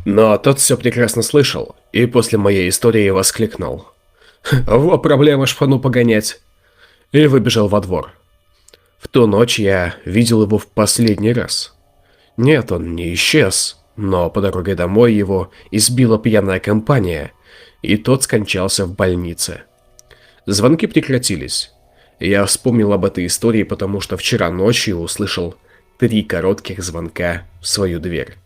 Но тот все прекрасно слышал, и после моей истории воскликнул: «Во проблема шпану погонять!» и выбежал во двор. В ту ночь я видел его в последний раз. Нет, он не исчез, но по дороге домой его избила пьяная компания, и тот скончался в больнице. Звонки прекратились. Я вспомнил об этой истории, потому что вчера ночью услышал 3 коротких звонка в свою дверь.